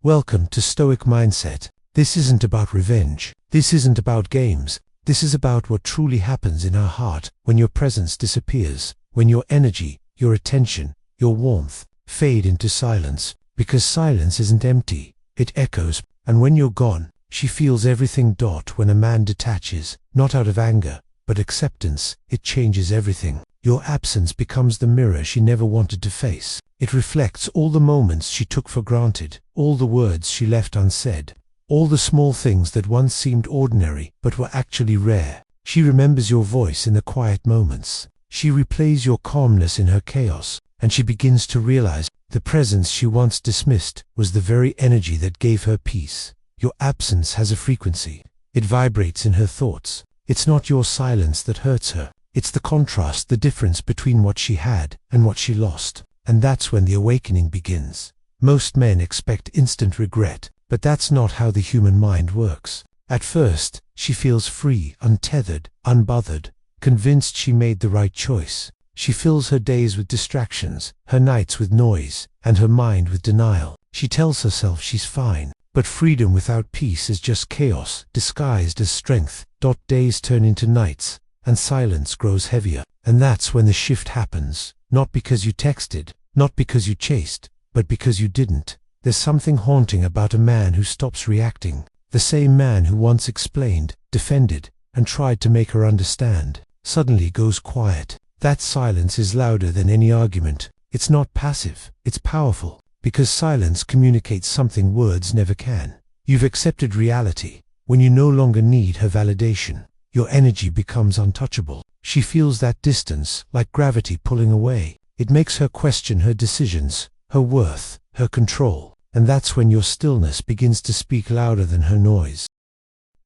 Welcome to Stoic Mindset. This isn't about revenge. This isn't about games. This is about what truly happens in our heart when your presence disappears, when your energy, your attention, your warmth fade into silence. Because silence isn't empty, it echoes, and when you're gone, she feels everything. When a man detaches, not out of anger, but acceptance, it changes everything. Your absence becomes the mirror she never wanted to face. It reflects all the moments she took for granted, all the words she left unsaid, all the small things that once seemed ordinary but were actually rare. She remembers your voice in the quiet moments. She replays your calmness in her chaos, and she begins to realize the presence she once dismissed was the very energy that gave her peace. Your absence has a frequency. It vibrates in her thoughts. It's not your silence that hurts her. It's the contrast, the difference between what she had and what she lost. And that's when the awakening begins. Most men expect instant regret, but that's not how the human mind works. At first, she feels free, untethered, unbothered, convinced she made the right choice. She fills her days with distractions, her nights with noise, and her mind with denial. She tells herself she's fine, but freedom without peace is just chaos, disguised as strength. Days turn into nights, and silence grows heavier. And that's when the shift happens. Not because you texted, not because you chased, but because you didn't. There's something haunting about a man who stops reacting. The same man who once explained, defended, and tried to make her understand, suddenly goes quiet. That silence is louder than any argument. It's not passive, it's powerful, because silence communicates something words never can. You've accepted reality. When you no longer need her validation, your energy becomes untouchable. She feels that distance, like gravity pulling away. It makes her question her decisions, her worth, her control, and that's when your stillness begins to speak louder than her noise.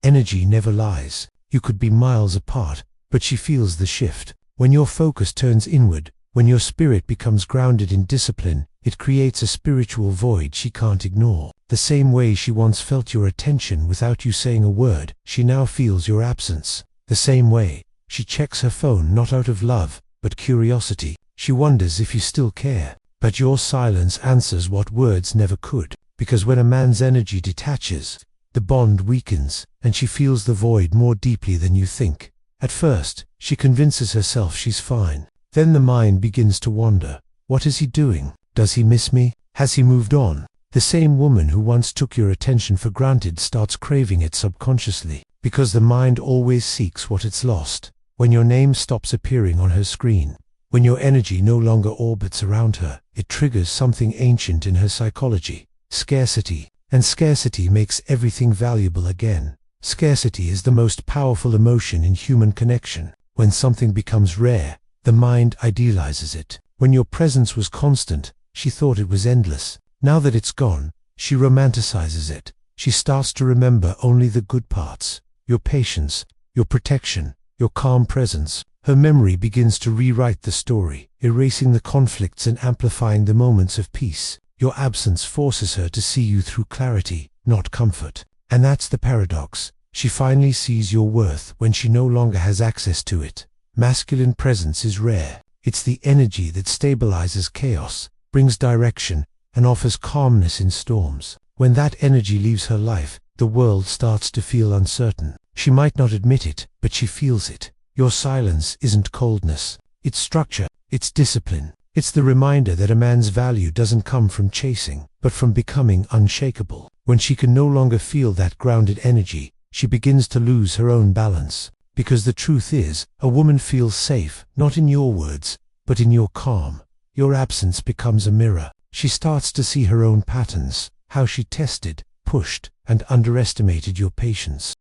Energy never lies. You could be miles apart, but she feels the shift. When your focus turns inward, when your spirit becomes grounded in discipline, it creates a spiritual void she can't ignore. The same way she once felt your attention without you saying a word, she now feels your absence. The same way, she checks her phone not out of love, but curiosity. She wonders if you still care. But your silence answers what words never could. Because when a man's energy detaches, the bond weakens, and she feels the void more deeply than you think. At first, she convinces herself she's fine. Then the mind begins to wander. What is he doing? Does he miss me? Has he moved on? The same woman who once took your attention for granted starts craving it subconsciously. Because the mind always seeks what it's lost. When your name stops appearing on her screen, when your energy no longer orbits around her, it triggers something ancient in her psychology. Scarcity. And scarcity makes everything valuable again. Scarcity is the most powerful emotion in human connection. When something becomes rare, the mind idealizes it. When your presence was constant, she thought it was endless. Now that it's gone, she romanticizes it. She starts to remember only the good parts. Your patience, your protection, your calm presence. Her memory begins to rewrite the story, erasing the conflicts and amplifying the moments of peace. Your absence forces her to see you through clarity, not comfort. And that's the paradox. She finally sees your worth when she no longer has access to it. Masculine presence is rare. It's the energy that stabilizes chaos, brings direction, and offers calmness in storms. When that energy leaves her life, the world starts to feel uncertain. She might not admit it, but she feels it. Your silence isn't coldness. It's structure. It's discipline. It's the reminder that a man's value doesn't come from chasing, but from becoming unshakable. When she can no longer feel that grounded energy, she begins to lose her own balance. Because the truth is, a woman feels safe, not in your words, but in your calm. Your absence becomes a mirror. She starts to see her own patterns, how she tested, pushed, and underestimated your patience.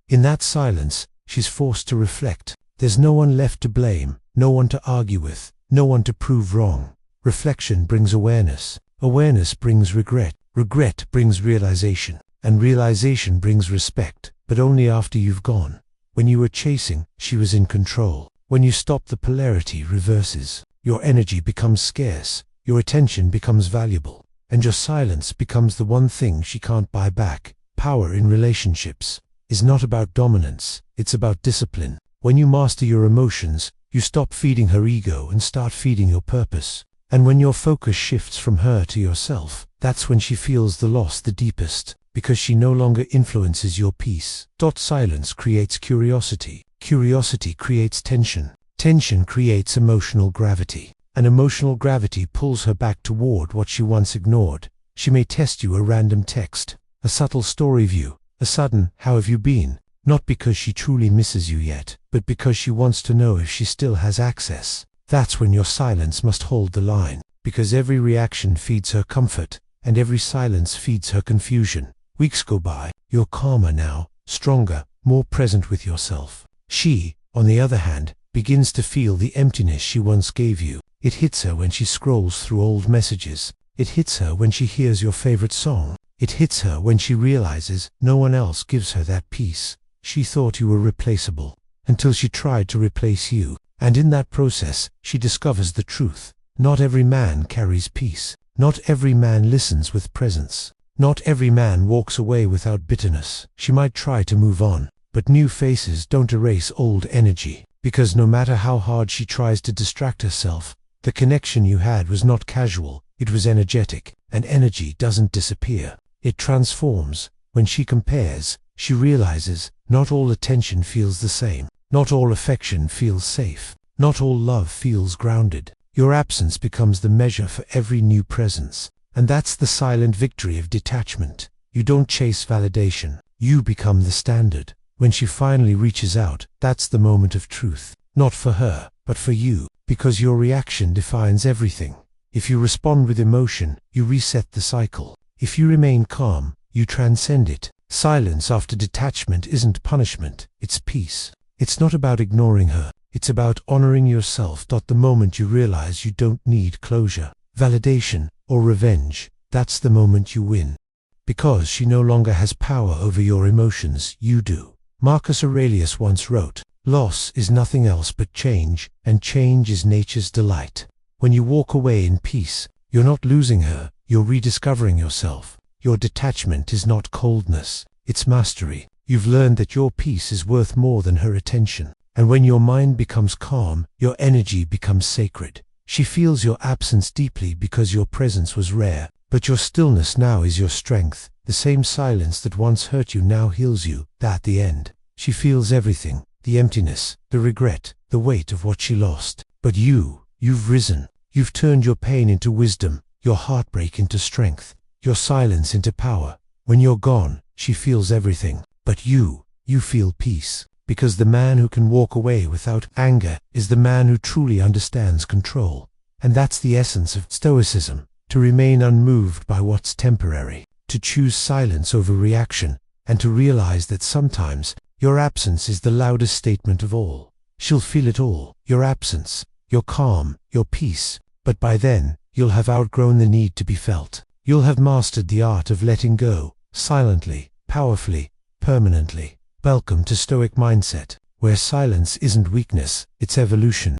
In that silence, she's forced to reflect. There's no one left to blame, no one to argue with, no one to prove wrong. Reflection brings awareness. Awareness brings regret. Regret brings realization. And realization brings respect, but only after you've gone. When you were chasing, she was in control. When you stop, the polarity reverses. Your energy becomes scarce, your attention becomes valuable, and your silence becomes the one thing she can't buy back. Power in relationships is not about dominance, it's about discipline. When you master your emotions, you stop feeding her ego and start feeding your purpose. And when your focus shifts from her to yourself, that's when she feels the loss the deepest, because she no longer influences your peace. Silence creates curiosity. Curiosity creates tension. Tension creates emotional gravity. And emotional gravity pulls her back toward what she once ignored. She may test you a random text, a subtle story view, a sudden, "How have you been?" Not because she truly misses you yet, but because she wants to know if she still has access. That's when your silence must hold the line, because every reaction feeds her comfort, and every silence feeds her confusion. Weeks go by, you're calmer now, stronger, more present with yourself. She, on the other hand, begins to feel the emptiness she once gave you. It hits her when she scrolls through old messages. It hits her when she hears your favorite song. It hits her when she realizes no one else gives her that peace. She thought you were replaceable, until she tried to replace you. And in that process, she discovers the truth. Not every man carries peace. Not every man listens with presence. Not every man walks away without bitterness. She might try to move on, but new faces don't erase old energy. Because no matter how hard she tries to distract herself, the connection you had was not casual, it was energetic, and energy doesn't disappear. It transforms. When she compares, she realizes not all attention feels the same. Not all affection feels safe. Not all love feels grounded. Your absence becomes the measure for every new presence. And that's the silent victory of detachment. You don't chase validation. You become the standard. When she finally reaches out, that's the moment of truth. Not for her, but for you. Because your reaction defines everything. If you respond with emotion, you reset the cycle. If you remain calm, you transcend it. Silence after detachment isn't punishment, it's peace. It's not about ignoring her. It's about honoring yourself. The moment you realize you don't need closure, validation, or revenge, that's the moment you win. Because she no longer has power over your emotions, you do. Marcus Aurelius once wrote, "Loss is nothing else but change, and change is nature's delight." When you walk away in peace, you're not losing her, you're rediscovering yourself. Your detachment is not coldness, it's mastery. You've learned that your peace is worth more than her attention. And when your mind becomes calm, your energy becomes sacred. She feels your absence deeply because your presence was rare, but your stillness now is your strength. The same silence that once hurt you now heals you. At the end, she feels everything, the emptiness, the regret, the weight of what she lost. But you've risen. You've turned your pain into wisdom, your heartbreak into strength, your silence into power. When you're gone, she feels everything. But you feel peace. Because the man who can walk away without anger is the man who truly understands control. And that's the essence of Stoicism, to remain unmoved by what's temporary, to choose silence over reaction, and to realize that sometimes your absence is the loudest statement of all. She'll feel it all, your absence, your calm, your peace, but by then, you'll have outgrown the need to be felt. You'll have mastered the art of letting go, silently, powerfully, permanently. Welcome to Stoic Mindset, where silence isn't weakness, it's evolution.